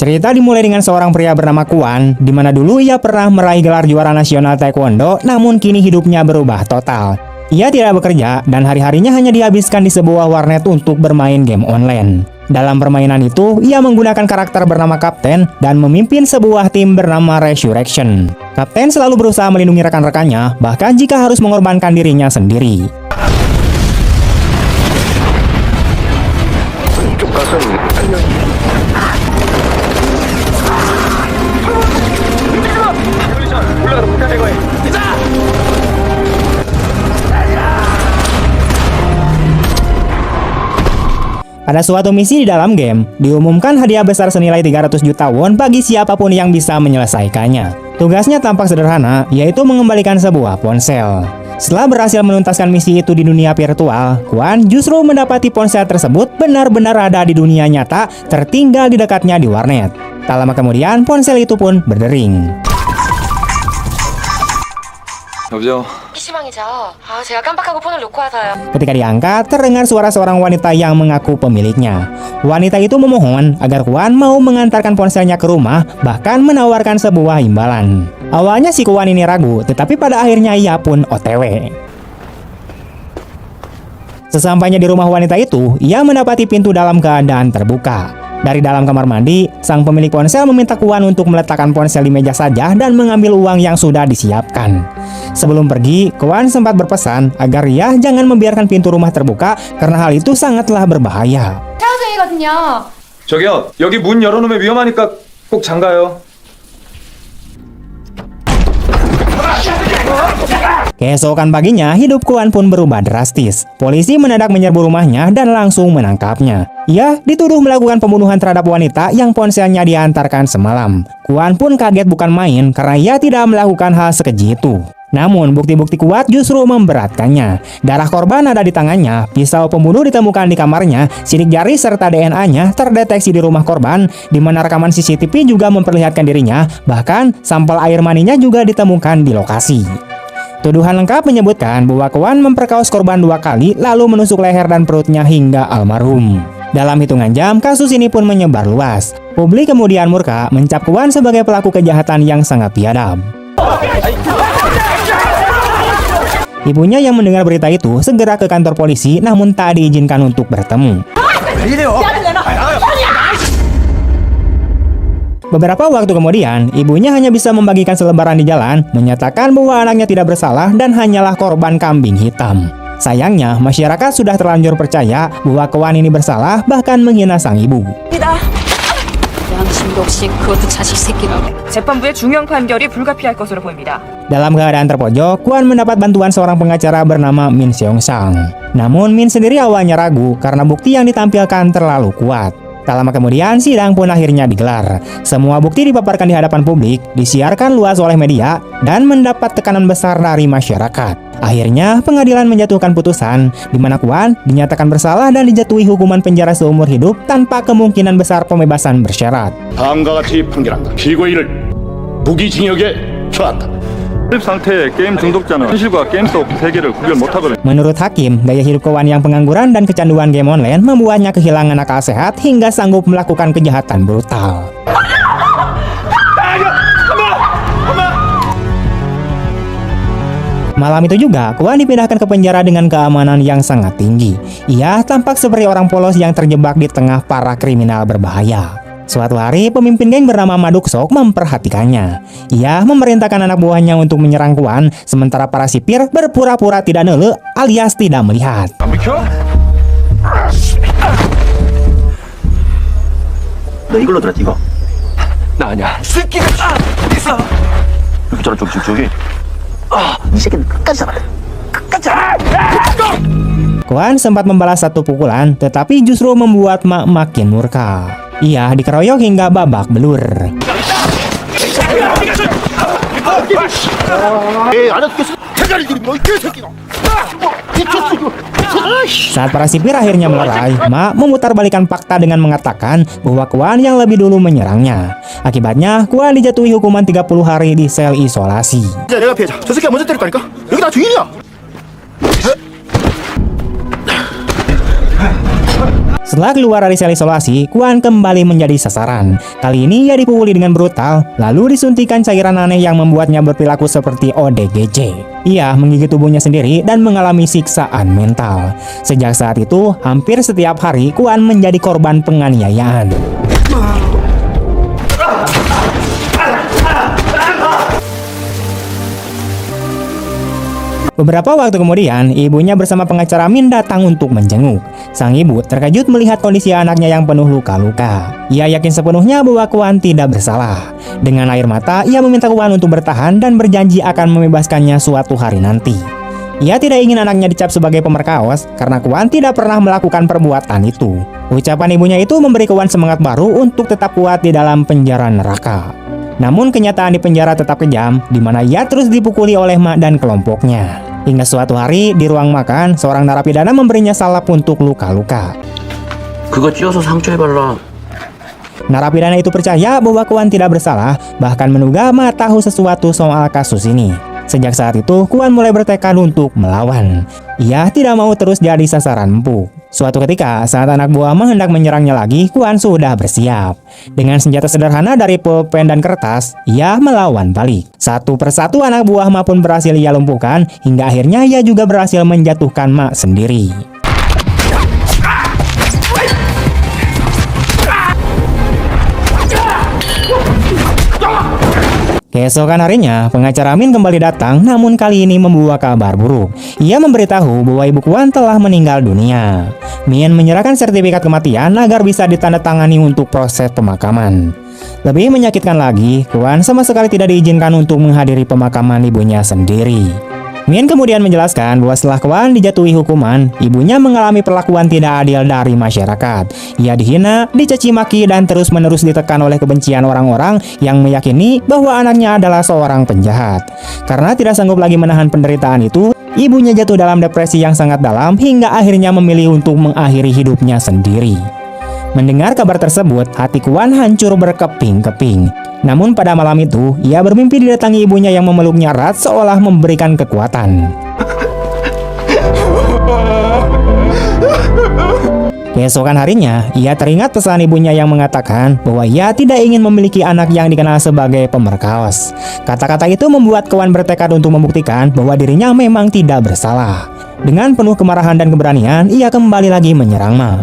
Cerita dimulai dengan seorang pria bernama Kwan, di mana dulu ia pernah meraih gelar juara nasional taekwondo, namun kini hidupnya berubah total. Ia tidak bekerja dan hari-harinya hanya dihabiskan di sebuah warnet untuk bermain game online. Dalam permainan itu, ia menggunakan karakter bernama Kapten dan memimpin sebuah tim bernama Resurrection. Kapten selalu berusaha melindungi rekan-rekannya, bahkan jika harus mengorbankan dirinya sendiri. Pada suatu misi di dalam game, diumumkan hadiah besar senilai 300 juta won bagi siapapun yang bisa menyelesaikannya. Tugasnya tampak sederhana, yaitu mengembalikan sebuah ponsel. Setelah berhasil menuntaskan misi itu di dunia virtual, Kwan justru mendapati ponsel tersebut benar-benar ada di dunia nyata, tertinggal di dekatnya di warnet. Tak lama kemudian, ponsel itu pun berdering. 여보세요? PC방이죠. 제가 깜빡하고 폰을 놓고 와서요. Ketika diangkat, terdengar suara seorang wanita yang mengaku pemiliknya. Wanita itu memohon agar Kwan mau mengantarkan ponselnya ke rumah, bahkan menawarkan sebuah imbalan. Awalnya si Kwan ini ragu, tetapi pada akhirnya ia pun OTW. Sesampainya di rumah wanita itu, ia mendapati pintu dalam keadaan terbuka. Dari dalam kamar mandi, sang pemilik ponsel meminta Kwan untuk meletakkan ponsel di meja saja dan mengambil uang yang sudah disiapkan. Sebelum pergi, Kwan sempat berpesan agar ia jangan membiarkan pintu rumah terbuka karena hal itu sangatlah berbahaya. 촬영중이거든요. 저기요, 여기 문 열어놓으면 위험하니까 꼭 잠가요. Keesokan paginya, hidup Kwan pun berubah drastis. Polisi mendadak menyerbu rumahnya dan langsung menangkapnya. Ia dituduh melakukan pembunuhan terhadap wanita yang ponselnya diantarkan semalam. Kwan pun kaget bukan main karena ia tidak melakukan hal sekeji itu. Namun, bukti-bukti kuat justru memberatkannya. Darah korban ada di tangannya, pisau pembunuh ditemukan di kamarnya, sidik jari serta DNA-nya terdeteksi di rumah korban, di mana rekaman CCTV juga memperlihatkan dirinya, bahkan sampel air maninya juga ditemukan di lokasi. Tuduhan lengkap menyebutkan bahwa Kwan memperkaos korban 2 kali lalu menusuk leher dan perutnya hingga almarhum. Dalam hitungan jam, kasus ini pun menyebar luas. Publik kemudian murka mencap Kwan sebagai pelaku kejahatan yang sangat biadab. Ibunya yang mendengar berita itu segera ke kantor polisi namun tak diizinkan untuk bertemu. Beberapa waktu kemudian, ibunya hanya bisa membagikan selebaran di jalan, menyatakan bahwa anaknya tidak bersalah dan hanyalah korban kambing hitam. Sayangnya, masyarakat sudah terlanjur percaya bahwa Kwan ini bersalah, bahkan menghina sang ibu. 양심도 없이 그것도 자식 새끼라고. 재판부의 중형 판결이 불가피할 것으로 보입니다. Dalam keadaan terpojok, Kwan mendapat bantuan seorang pengacara bernama Min Seong-sang. Namun, Min sendiri awalnya ragu karena bukti yang ditampilkan terlalu kuat. Tak lama kemudian, sidang pun akhirnya digelar. Semua bukti dipaparkan di hadapan publik, disiarkan luas oleh media, dan mendapat tekanan besar dari masyarakat. Akhirnya, pengadilan menjatuhkan putusan, di mana Kwan dinyatakan bersalah dan dijatuhi hukuman penjara seumur hidup tanpa kemungkinan besar pembebasan bersyarat. 다음과 같이 판결한다. 피고인을 무기징역에 처한다. 상태의 게임 중독자는 현실과 게임 속 세계를 구별 못하거든요. Menurut hakim, gaya hidup Kwan yang pengangguran dan kecanduan game online membuatnya kehilangan akal sehat hingga sanggup melakukan kejahatan brutal. Malam itu juga, Kwan dipindahkan ke penjara dengan keamanan yang sangat tinggi. Ia tampak seperti orang polos yang terjebak di tengah para kriminal berbahaya. Suatu hari, pemimpin geng bernama Ma Duk-sok memperhatikannya. Ia memerintahkan anak buahnya untuk menyerang Kwan, sementara para sipir berpura-pura tidak nele alias tidak melihat. 너 이걸로 들었지 이거? 나 아니야. 있어. 저런 저기. 이 새끼는 끝까지 잡아야 돼. 끝까지 잡아. Kwan sempat membalas satu pukulan, tetapi justru membuat Ma makin murka. Ia dikeroyok hingga babak belur. Saat para sipir akhirnya melerai, Ma memutarbalikan fakta dengan mengatakan bahwa Kwan yang lebih dulu menyerangnya. Akibatnya, Kwan dijatuhi hukuman 30 hari di sel isolasi. Setelah keluar dari sel isolasi, Kuan kembali menjadi sasaran. Kali ini ia dipukuli dengan brutal, lalu disuntikan cairan aneh yang membuatnya berperilaku seperti ODGJ. Ia menggigit tubuhnya sendiri dan mengalami siksaan mental. Sejak saat itu, hampir setiap hari Kuan menjadi korban penganiayaan. Beberapa waktu kemudian, ibunya bersama pengacara Min datang untuk menjenguk. Sang ibu terkejut melihat kondisi anaknya yang penuh luka-luka. Ia yakin sepenuhnya bahwa Kuan tidak bersalah. Dengan air mata, ia meminta Kuan untuk bertahan dan berjanji akan membebaskannya suatu hari nanti. Ia tidak ingin anaknya dicap sebagai pemerkaos karena Kuan tidak pernah melakukan perbuatan itu. Ucapan ibunya itu memberi Kuan semangat baru untuk tetap kuat di dalam penjara neraka. Namun kenyataan di penjara tetap kejam, di mana ia terus dipukuli oleh Mak dan kelompoknya. Hingga suatu hari di ruang makan, seorang narapidana memberinya salep untuk luka-luka. 그거 찧어서 상처해발라. Narapidana itu percaya bahwa Kuan tidak bersalah, bahkan menduga Mak tahu sesuatu soal kasus ini. Sejak saat itu, Kuan mulai bertekad untuk melawan. Ia tidak mau terus jadi sasaran empuk. Suatu ketika, saat anak buah Ma hendak menyerangnya lagi, Kuan sudah bersiap. Dengan senjata sederhana dari pulpen dan kertas, ia melawan balik. Satu persatu anak buah Ma pun berhasil ia lumpuhkan, hingga akhirnya ia juga berhasil menjatuhkan Ma sendiri. Keesokan harinya, pengacara Min kembali datang, namun kali ini membawa kabar buruk. Ia memberitahu bahwa ibu Kuan telah meninggal dunia. Min menyerahkan sertifikat kematian agar bisa ditandatangani untuk proses pemakaman. Lebih menyakitkan lagi, Kuan sama sekali tidak diizinkan untuk menghadiri pemakaman ibunya sendiri. Min kemudian menjelaskan bahwa setelah Kuan dijatuhi hukuman, ibunya mengalami perlakuan tidak adil dari masyarakat. Ia dihina, dicaci maki, dan terus-menerus ditekan oleh kebencian orang-orang yang meyakini bahwa anaknya adalah seorang penjahat. Karena tidak sanggup lagi menahan penderitaan itu, ibunya jatuh dalam depresi yang sangat dalam hingga akhirnya memilih untuk mengakhiri hidupnya sendiri. Mendengar kabar tersebut, hati Kuan hancur berkeping-keping. Namun pada malam itu, ia bermimpi didatangi ibunya yang memeluknya erat seolah memberikan kekuatan. Keesokan harinya, ia teringat pesan ibunya yang mengatakan bahwa ia tidak ingin memiliki anak yang dikenal sebagai pemerkaos. Kata-kata itu membuat Kuan bertekad untuk membuktikan bahwa dirinya memang tidak bersalah. Dengan penuh kemarahan dan keberanian, ia kembali lagi menyerang Ma.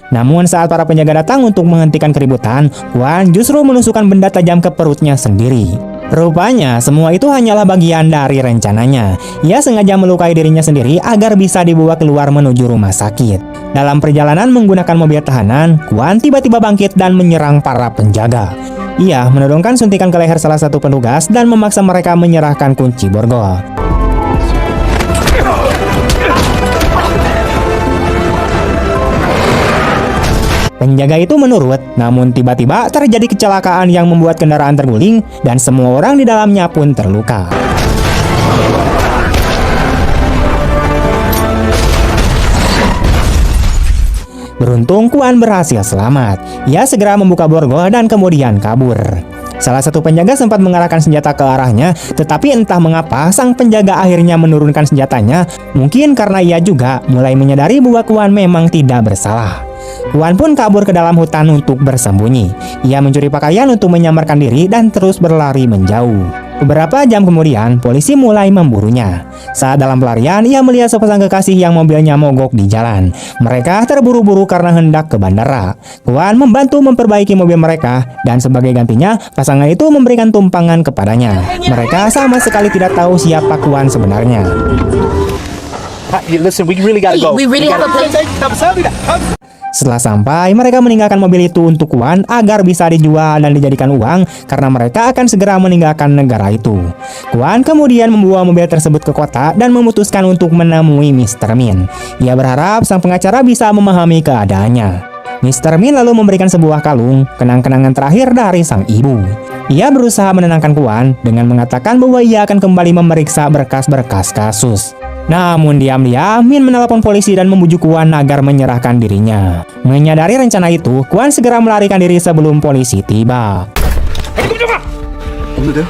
Namun saat para penjaga datang untuk menghentikan keributan, Kuan justru menusukkan benda tajam ke perutnya sendiri. Rupanya semua itu hanyalah bagian dari rencananya. Ia sengaja melukai dirinya sendiri agar bisa dibawa keluar menuju rumah sakit. Dalam perjalanan menggunakan mobil tahanan, Kuan tiba-tiba bangkit dan menyerang para penjaga. Ia menodongkan suntikan ke leher salah satu petugas dan memaksa mereka menyerahkan kunci borgol. Penjaga itu menurut, namun tiba-tiba terjadi kecelakaan yang membuat kendaraan terguling dan semua orang di dalamnya pun terluka. Beruntung Kuan berhasil selamat. Ia segera membuka borgol dan kemudian kabur. Salah satu penjaga sempat mengarahkan senjata ke arahnya, tetapi entah mengapa sang penjaga akhirnya menurunkan senjatanya, mungkin karena ia juga mulai menyadari bahwa Kuan memang tidak bersalah. Kuan pun kabur ke dalam hutan untuk bersembunyi. Ia mencuri pakaian untuk menyamarkan diri dan terus berlari menjauh. Beberapa jam kemudian, polisi mulai memburunya. Saat dalam pelarian, ia melihat sepasang kekasih yang mobilnya mogok di jalan. Mereka terburu-buru karena hendak ke bandara. Kuan membantu memperbaiki mobil mereka, dan sebagai gantinya, pasangan itu memberikan tumpangan kepadanya. Mereka sama sekali tidak tahu siapa Kuan sebenarnya. Listen, we really gotta go. We really have a place. Setelah sampai, mereka meninggalkan mobil itu untuk Kuan agar bisa dijual dan dijadikan uang karena mereka akan segera meninggalkan negara itu. Kuan kemudian membawa mobil tersebut ke kota dan memutuskan untuk menemui Mr. Min. Ia berharap sang pengacara bisa memahami keadaannya. Mr. Min lalu memberikan sebuah kalung, kenang-kenangan terakhir dari sang ibu. Ia berusaha menenangkan Kuan dengan mengatakan bahwa ia akan kembali memeriksa berkas-berkas kasus. Namun diam-diam, Min menelepon polisi dan membujuk Kuan agar menyerahkan dirinya. Menyadari rencana itu, Kuan segera melarikan diri sebelum polisi tiba. 없는데요?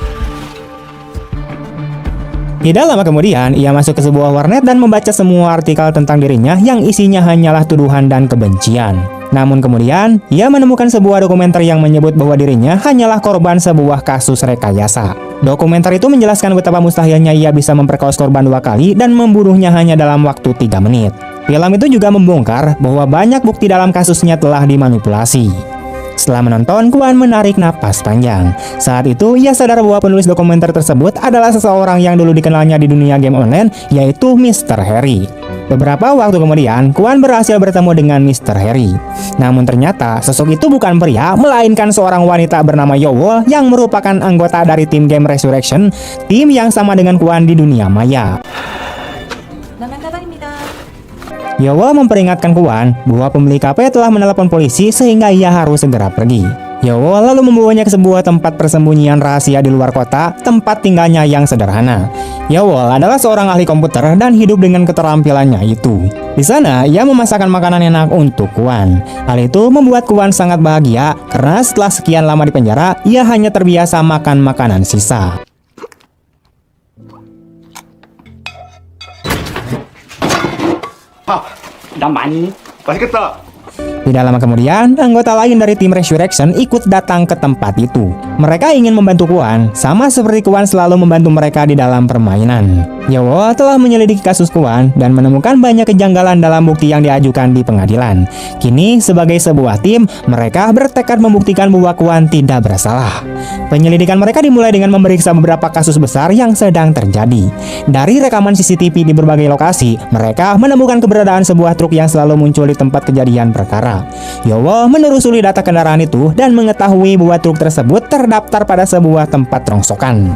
Tidak lama kemudian, ia masuk ke sebuah warnet dan membaca semua artikel tentang dirinya yang isinya hanyalah tuduhan dan kebencian. Namun kemudian, ia menemukan sebuah dokumenter yang menyebut bahwa dirinya hanyalah korban sebuah kasus rekayasa. Dokumenter itu menjelaskan betapa mustahilnya ia bisa memperkosa korban 2 kali dan membunuhnya hanya dalam waktu 3 menit. Film itu juga membongkar bahwa banyak bukti dalam kasusnya telah dimanipulasi. Setelah menonton, Kwon menarik napas panjang. Saat itu, ia sadar bahwa penulis dokumenter tersebut adalah seseorang yang dulu dikenalnya di dunia game online, yaitu Mr. Harry. Beberapa waktu kemudian, Kwon berhasil bertemu dengan Mr. Harry. Namun ternyata, sosok itu bukan pria, melainkan seorang wanita bernama Yeowol yang merupakan anggota dari tim game Resurrection, tim yang sama dengan Kwon di dunia maya. Yeowol memperingatkan Kwon bahwa pemilik kafe telah menelepon polisi sehingga ia harus segera pergi. Yeowol lalu membawanya ke sebuah tempat persembunyian rahasia di luar kota, tempat tinggalnya yang sederhana. Yeowol adalah seorang ahli komputer dan hidup dengan keterampilannya itu. Di sana, ia memasakkan makanan enak untuk Kwon. Hal itu membuat Kwon sangat bahagia karena setelah sekian lama di penjara, ia hanya terbiasa makan makanan sisa. 맛있겠다. Tidak lama kemudian, anggota lain dari tim Resurrection ikut datang ke tempat itu. Mereka ingin membantu Kwon, sama seperti Kwon selalu membantu mereka di dalam permainan. Yeowol telah menyelidiki kasus Kwon dan menemukan banyak kejanggalan dalam bukti yang diajukan di pengadilan. Kini, sebagai sebuah tim, mereka bertekad membuktikan bahwa Kwon tidak bersalah. Penyelidikan mereka dimulai dengan memeriksa beberapa kasus besar yang sedang terjadi. Dari rekaman CCTV di berbagai lokasi, mereka menemukan keberadaan sebuah truk yang selalu muncul di tempat kejadian perkara. Yeowol menelusuri data kendaraan itu dan mengetahui bahwa truk tersebut terdaftar pada sebuah tempat rongsokan.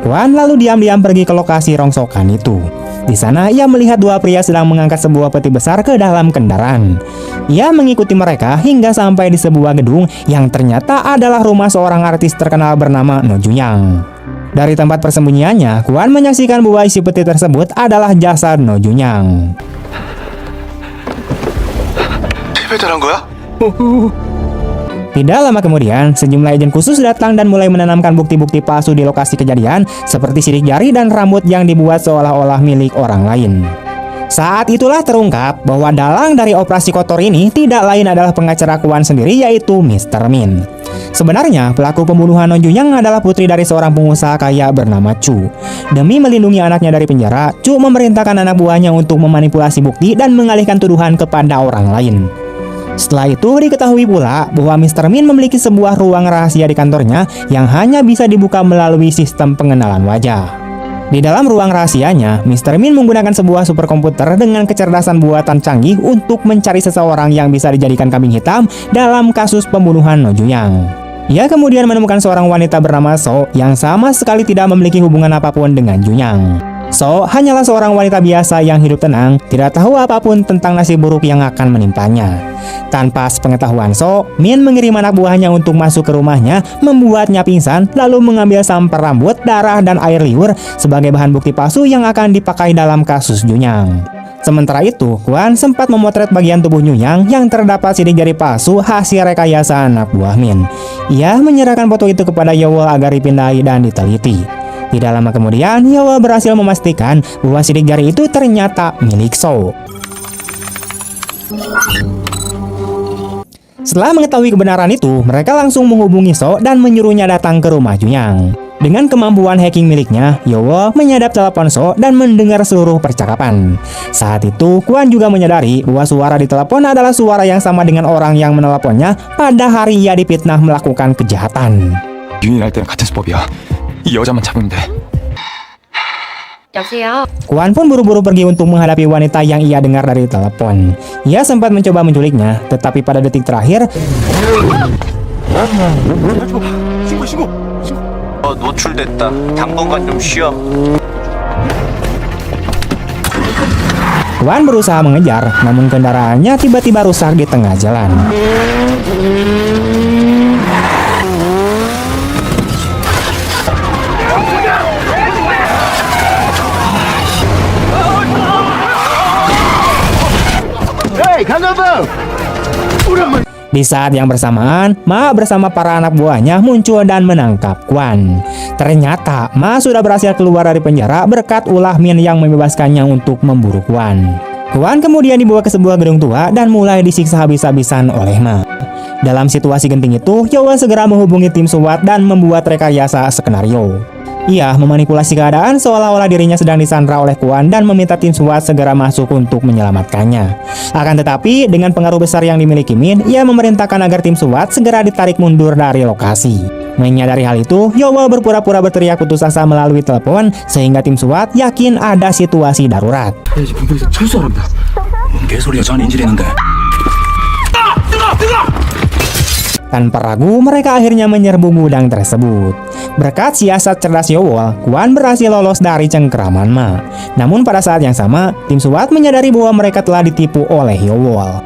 Kwon lalu diam-diam pergi ke lokasi rongsokan itu. Di sana ia melihat 2 pria sedang mengangkat sebuah peti besar ke dalam kendaraan. Ia mengikuti mereka hingga sampai di sebuah gedung yang ternyata adalah rumah seorang artis terkenal bernama No Junyoung. Dari tempat persembunyiannya, Kwon menyaksikan bahwa isi peti tersebut adalah jasad No Junyoung. Tidak lama kemudian, sejumlah agen khusus datang dan mulai menanamkan bukti-bukti palsu di lokasi kejadian, seperti sidik jari dan rambut yang dibuat seolah-olah milik orang lain. Saat itulah terungkap bahwa dalang dari operasi kotor ini tidak lain adalah pengacara Kwon sendiri, yaitu Mr. Min. Sebenarnya, pelaku pembunuhan No Junyoung adalah putri dari seorang pengusaha kaya bernama Chu. Demi melindungi anaknya dari penjara, Chu memerintahkan anak buahnya untuk memanipulasi bukti dan mengalihkan tuduhan kepada orang lain. Setelah itu diketahui pula bahwa Mr. Min memiliki sebuah ruang rahasia di kantornya yang hanya bisa dibuka melalui sistem pengenalan wajah. Di dalam ruang rahasianya, Mr. Min menggunakan sebuah superkomputer dengan kecerdasan buatan canggih untuk mencari seseorang yang bisa dijadikan kambing hitam dalam kasus pembunuhan No Junyoung. Ia kemudian menemukan seorang wanita bernama So yang sama sekali tidak memiliki hubungan apapun dengan Junyoung. So hanyalah seorang wanita biasa yang hidup tenang, tidak tahu apapun tentang nasib buruk yang akan menimpanya. Tanpa sepengetahuan So, Min mengirim anak buahnya untuk masuk ke rumahnya, membuatnya pingsan, lalu mengambil sampel rambut, darah, dan air liur sebagai bahan bukti palsu yang akan dipakai dalam kasus Junyoung. Sementara itu, Kwon sempat memotret bagian tubuh Junyoung yang terdapat sidik jari palsu hasil rekayasa anak buah Min. Ia menyerahkan foto itu kepada Yeowol agar dipindahi dan diteliti. Tidak lama kemudian, Yeowol berhasil memastikan bahwa sidik jari itu ternyata milik So. Setelah mengetahui kebenaran itu, mereka langsung menghubungi So dan menyuruhnya datang ke rumah Junyoung. Dengan kemampuan hacking miliknya, Yeowol menyadap telepon So dan mendengar seluruh percakapan. Saat itu, Kwon juga menyadari bahwa suara di telepon adalah suara yang sama dengan orang yang meneleponnya pada hari ia difitnah melakukan kejahatan. 유인할 때는 같은 수법이야. 이 여자만 잡으면 돼. 여보세요? Kwon pun buru-buru pergi untuk menghadapi wanita yang ia dengar dari telepon. Ia sempat mencoba menculiknya, tetapi pada detik terakhir, 노출됐다. 당분간 좀 쉬어. Kwon berusaha mengejar, namun kendaraannya tiba-tiba rusak di tengah jalan. Di saat yang bersamaan, Ma bersama para anak buahnya muncul dan menangkap Kwan. Ternyata Ma sudah berhasil keluar dari penjara berkat ulah Min yang membebaskannya untuk memburu Kwan. Kwan kemudian dibawa ke sebuah gedung tua dan mulai disiksa habis-habisan oleh Ma. Dalam situasi genting itu, Yowo segera menghubungi tim SWAT dan membuat rekayasa skenario. Ia memanipulasi keadaan seolah-olah dirinya sedang disandra oleh Kwan dan meminta tim SWAT segera masuk untuk menyelamatkannya. Akan tetapi, dengan pengaruh besar yang dimiliki Min, ia memerintahkan agar tim SWAT segera ditarik mundur dari lokasi. Menyadari hal itu, Yowo berpura-pura berteriak putus asa melalui telepon sehingga tim SWAT yakin ada situasi darurat. Tanpa ragu, mereka akhirnya menyerbu gudang tersebut. Berkat siasat cerdas Yowo, Kwan berhasil lolos dari cengkeraman Ma. Namun pada saat yang sama, tim SWAT menyadari bahwa mereka telah ditipu oleh Yowo.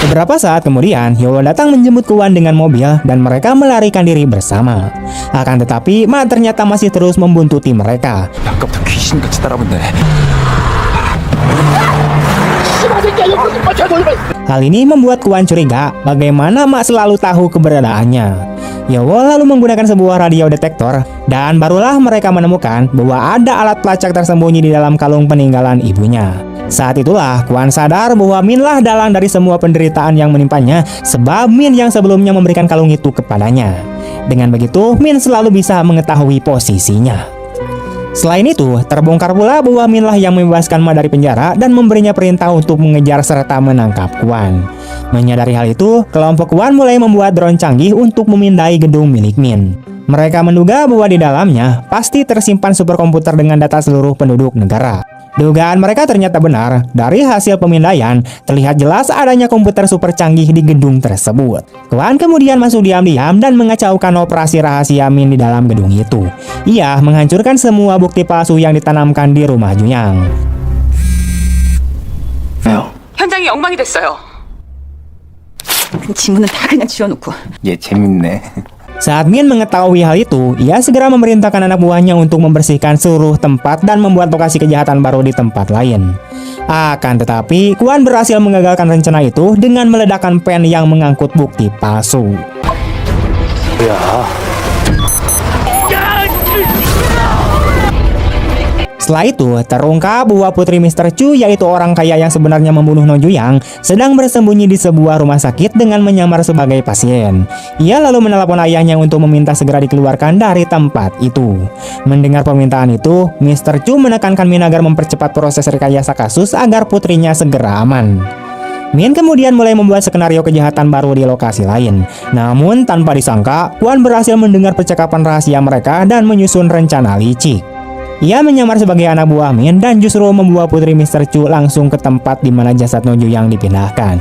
Beberapa saat kemudian, Yowo datang menjemput Kwan dengan mobil dan mereka melarikan diri bersama. Akan tetapi, Ma ternyata masih terus membuntuti mereka. 아까부터 귀신같이 따라붙네. Hal ini membuat Kwan curiga bagaimana Ma selalu tahu keberadaannya. Yowo lalu menggunakan sebuah radio detektor dan barulah mereka menemukan bahwa ada alat pelacak tersembunyi di dalam kalung peninggalan ibunya. Saat itulah Kwan sadar bahwa Min lah dalang dari semua penderitaan yang menimpanya sebab Min yang sebelumnya memberikan kalung itu kepadanya. Dengan begitu, Min selalu bisa mengetahui posisinya. Selain itu, terbongkar pula bahwa Min lah yang membebaskan Ma dari penjara dan memberinya perintah untuk mengejar serta menangkap Kwan. Menyadari hal itu, kelompok Kwan mulai membuat drone canggih untuk memindai gedung milik Min. Mereka menduga bahwa di dalamnya pasti tersimpan superkomputer dengan data seluruh penduduk negara. Dugaan mereka ternyata benar. Dari hasil pemindaian, terlihat jelas adanya komputer super canggih di gedung tersebut. Kwan kemudian masuk diam-diam dan mengacaukan operasi rahasia Min di dalam gedung itu. Ia menghancurkan semua bukti palsu yang ditanamkan di rumah Juyang. 현장이 엉망이 됐어요. 지문은 다 그냥 지워놓고. 얘 재밌네. Saat Min mengetahui hal itu, ia segera memerintahkan anak buahnya untuk membersihkan seluruh tempat dan membuat lokasi kejahatan baru di tempat lain. Akan tetapi, Kwan berhasil mengagalkan rencana itu dengan meledakkan pen yang mengangkut bukti palsu. Setelah itu, terungkap bahwa putri Mr. Chu, yaitu orang kaya yang sebenarnya membunuh No Juyang, sedang bersembunyi di sebuah rumah sakit dengan menyamar sebagai pasien. Ia lalu menelepon ayahnya untuk meminta segera dikeluarkan dari tempat itu. Mendengar permintaan itu, Mr. Chu menekankan Min agar mempercepat proses rekayasa kasus agar putrinya segera aman. Min kemudian mulai membuat skenario kejahatan baru di lokasi lain. Namun tanpa disangka, Kwan berhasil mendengar percakapan rahasia mereka dan menyusun rencana licik. Ia menyamar sebagai anak buah Min dan justru membawa putri Mr. Chu langsung ke tempat di mana jasad No Juyang dipindahkan.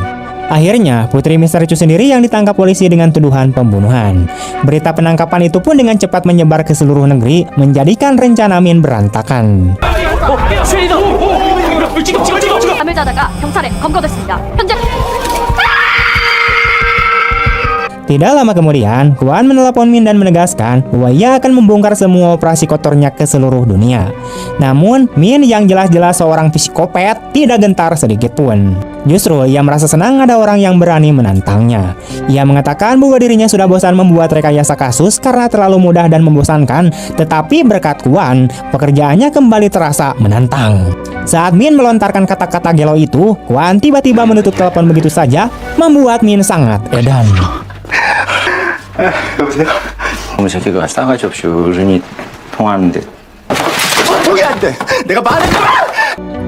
Akhirnya, putri Mr. Chu sendiri yang ditangkap polisi dengan tuduhan pembunuhan. Berita penangkapan itu pun dengan cepat menyebar ke seluruh negeri, menjadikan rencana Min berantakan. 감을자다가 경찰에 검거됐습니다. 현재 Tidak lama kemudian, Kwan menelepon Min dan menegaskan bahwa ia akan membongkar semua operasi kotornya ke seluruh dunia. Namun, Min yang jelas-jelas seorang psikopat tidak gentar sedikit pun. Justru ia merasa senang ada orang yang berani menantangnya. Ia mengatakan bahwa dirinya sudah bosan membuat rekayasa kasus karena terlalu mudah dan membosankan, tetapi berkat Kwan, pekerjaannya kembali terasa menantang. Saat Min melontarkan kata-kata gelo itu, Kwan tiba-tiba menutup telepon begitu saja, membuat Min sangat edan. 여보세요? 어머 저기가 싸가지 없이 어른이 통화하는데 통이 안 돼! 내가 말했잖아!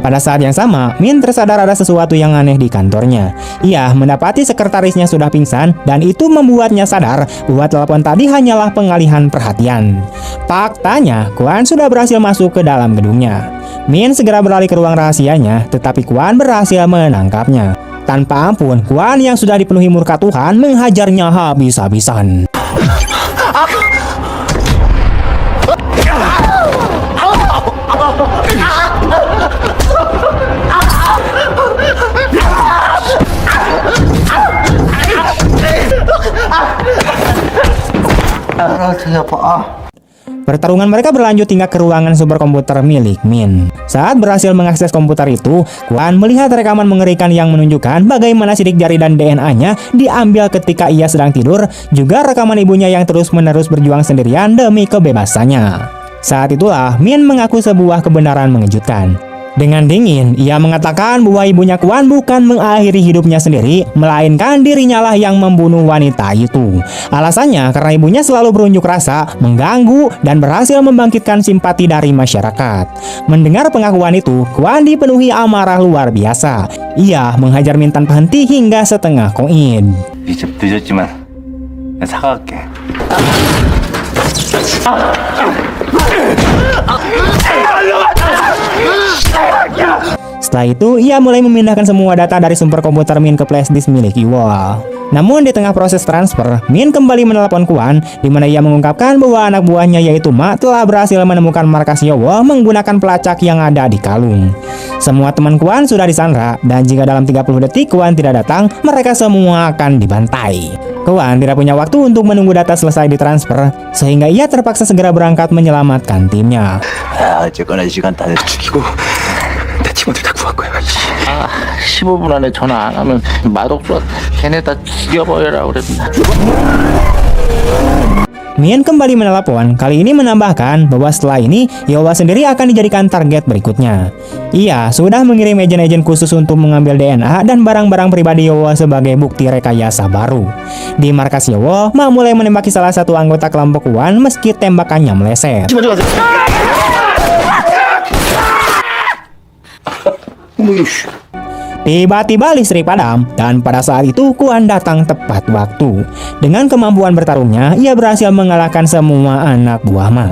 Pada saat yang sama, Min tersadar ada sesuatu yang aneh di kantornya. Ia mendapati sekretarisnya sudah pingsan dan itu membuatnya sadar bahwa telepon tadi hanyalah pengalihan perhatian. Faktanya, Kwan sudah berhasil masuk ke dalam gedungnya. Min segera berlari ke ruang rahasianya, tetapi Kwan berhasil menangkapnya. Tanpa ampun, Kwan yang sudah dipenuhi murka Tuhan menghajarnya habis-habisan. Pertarungan mereka berlanjut hingga ke ruangan superkomputer milik Min. Saat berhasil mengakses komputer itu, Kwon melihat rekaman mengerikan yang menunjukkan bagaimana sidik jari dan DNA-nya diambil ketika ia sedang tidur, juga rekaman ibunya yang terus-menerus berjuang sendirian demi kebebasannya. Saat itulah Min mengaku sebuah kebenaran mengejutkan. Dengan dingin, ia mengatakan bahwa ibunya Kwon bukan mengakhiri hidupnya sendiri, melainkan dirinya lah yang membunuh wanita itu. Alasannya karena ibunya selalu berunjuk rasa, mengganggu, dan berhasil membangkitkan simpati dari masyarakat. Mendengar pengakuan itu, Kwon dipenuhi amarah luar biasa. Ia menghajar Min tanpa henti hingga setengah koin. 이제 늦었지만 나 사과할게. Setelah itu, ia mulai memindahkan semua data dari superkomputer Min ke flash disk milik Yowol. Namun di tengah proses transfer, Min kembali menelepon Kwon, di mana ia mengungkapkan bahwa anak buahnya yaitu Ma telah berhasil menemukan markas Yowol menggunakan pelacak yang ada di kalung. Semua teman Kwon sudah disandra, dan jika dalam 30 detik Kwon tidak datang, mereka semua akan dibantai. Kwon tidak punya waktu untuk menunggu data selesai ditransfer, sehingga ia terpaksa segera berangkat menyelamatkan timnya. 어쨌거나 시간 다 됐어. 죽이고 내 팀원들 다 구할 거야. 15분 안에 전화 안 하면 맛없어. 걔네 다 죽여버려라 그랬나. Min kembali menelepon, kali ini menambahkan bahwa setelah ini Yowol sendiri akan dijadikan target berikutnya. Ia sudah mengirim agen-agen khusus untuk mengambil DNA dan barang-barang pribadi Yowol sebagai bukti rekayasa baru. Di markas Yowol, Ma mulai menembaki salah satu anggota kelompok Kwon meski tembakannya meleset. Tiba-tiba listrik padam, dan pada saat itu Kwon datang tepat waktu. Dengan kemampuan bertarungnya, ia berhasil mengalahkan semua anak buah Ma.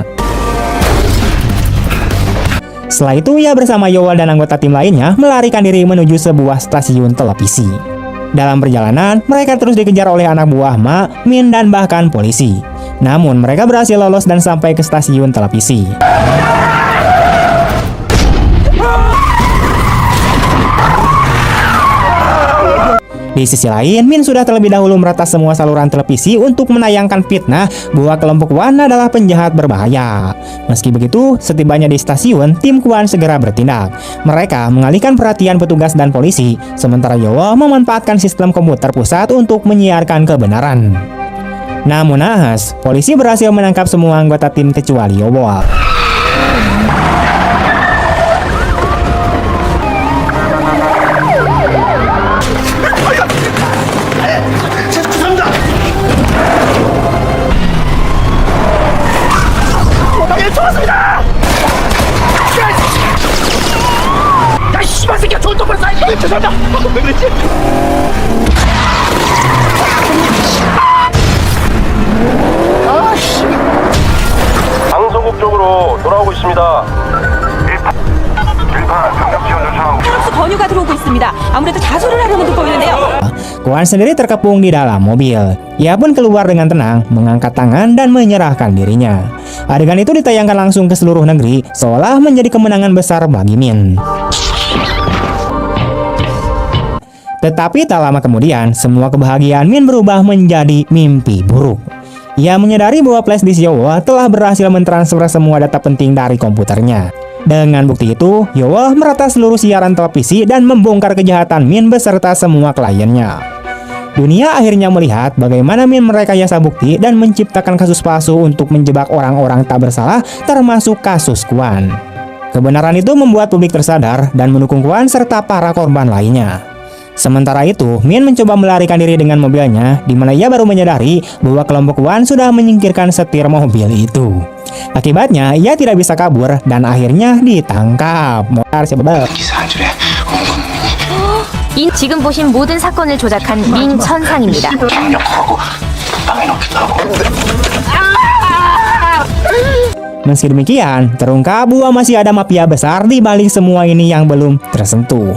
Setelah itu, ia bersama Yowol dan anggota tim lainnya melarikan diri menuju sebuah stasiun televisi. Dalam perjalanan, mereka terus dikejar oleh anak buah Ma, Min, dan bahkan polisi. Namun, mereka berhasil lolos dan sampai ke stasiun televisi. Di sisi lain, Min sudah terlebih dahulu meretas semua saluran televisi untuk menayangkan fitnah bahwa kelompok Kwon adalah penjahat berbahaya. Meski begitu, setibanya di stasiun, tim Kwon segera bertindak. Mereka mengalihkan perhatian petugas dan polisi, sementara Yowol memanfaatkan sistem komputer pusat untuk menyiarkan kebenaran. Namun naas, polisi berhasil menangkap semua anggota tim kecuali Yowol. 방송국 쪽으로 돌아오고 있습니다. 하우스 건유가 들어오고 있습니다. 아무래도 자수를 하려는 듯 보이는데요. Kwon sendiri terkepung di dalam mobil. Ia pun keluar dengan tenang, mengangkat tangan dan menyerahkan dirinya. Adegan itu ditayangkan langsung ke seluruh negeri, seolah menjadi kemenangan besar bagi Min. Tetapi tak lama kemudian, semua kebahagiaan Min berubah menjadi mimpi buruk. Ia menyadari bahwa flash disk Yowol telah berhasil mentransfer semua data penting dari komputernya. Dengan bukti itu, Yowol meretas seluruh siaran televisi dan membongkar kejahatan Min beserta semua kliennya. Dunia akhirnya melihat bagaimana Min merekayasa bukti dan menciptakan kasus palsu untuk menjebak orang-orang tak bersalah, termasuk kasus Kwon. Kebenaran itu membuat publik tersadar dan mendukung Kwon serta para korban lainnya. Sementara itu, Min mencoba melarikan diri dengan mobilnya, di mana ia baru menyadari bahwa kelompok Kwon sudah menyingkirkan setir mobil itu. Akibatnya, ia tidak bisa kabur dan akhirnya ditangkap. 지금 보신 모든 사건을 조작한 민천상입니다. Meski demikian, terungkap bahwa masih ada mafia besar di balik semua ini yang belum tersentuh.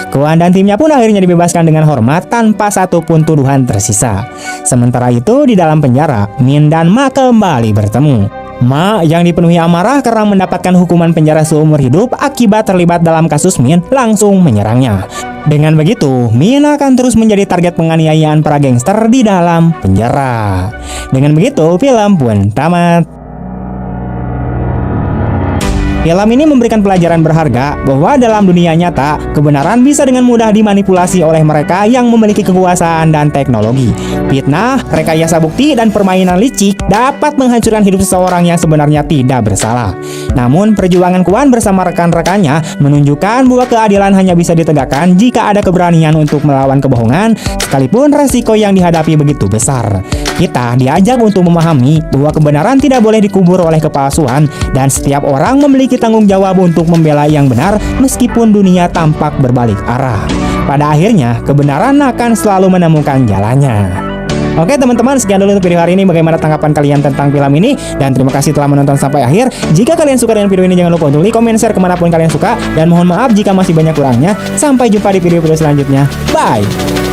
Kwon dan timnya pun akhirnya dibebaskan dengan hormat tanpa satupun tuduhan tersisa. Sementara itu, di dalam penjara, Min dan Ma kembali bertemu. Ma yang dipenuhi amarah karena mendapatkan hukuman penjara seumur hidup akibat terlibat dalam kasus Min langsung menyerangnya. Dengan begitu, Min akan terus menjadi target penganiayaan para gangster di dalam penjara. Dengan begitu, film pun tamat. Film ini memberikan pelajaran berharga bahwa dalam dunia nyata, kebenaran bisa dengan mudah dimanipulasi oleh mereka yang memiliki kekuasaan dan teknologi. Fitnah, rekayasa bukti, dan permainan licik dapat menghancurkan hidup seseorang yang sebenarnya tidak bersalah. Namun, perjuangan Kwon bersama rekan-rekannya menunjukkan bahwa keadilan hanya bisa ditegakkan jika ada keberanian untuk melawan kebohongan, sekalipun resiko yang dihadapi begitu besar. Kita diajak untuk memahami bahwa kebenaran tidak boleh dikubur oleh kepalsuan, dan setiap orang memiliki tanggung jawab untuk membela yang benar meskipun dunia tampak berbalik arah. Pada akhirnya, kebenaran akan selalu menemukan jalannya. Oke teman-teman, sekian dulu untuk video hari ini. Bagaimana tanggapan kalian tentang film ini? Dan terima kasih telah menonton sampai akhir. Jika kalian suka dengan video ini, jangan lupa untuk like, komen, share kemanapun kalian suka. Dan mohon maaf jika masih banyak kurangnya. Sampai jumpa di video-video selanjutnya. Bye!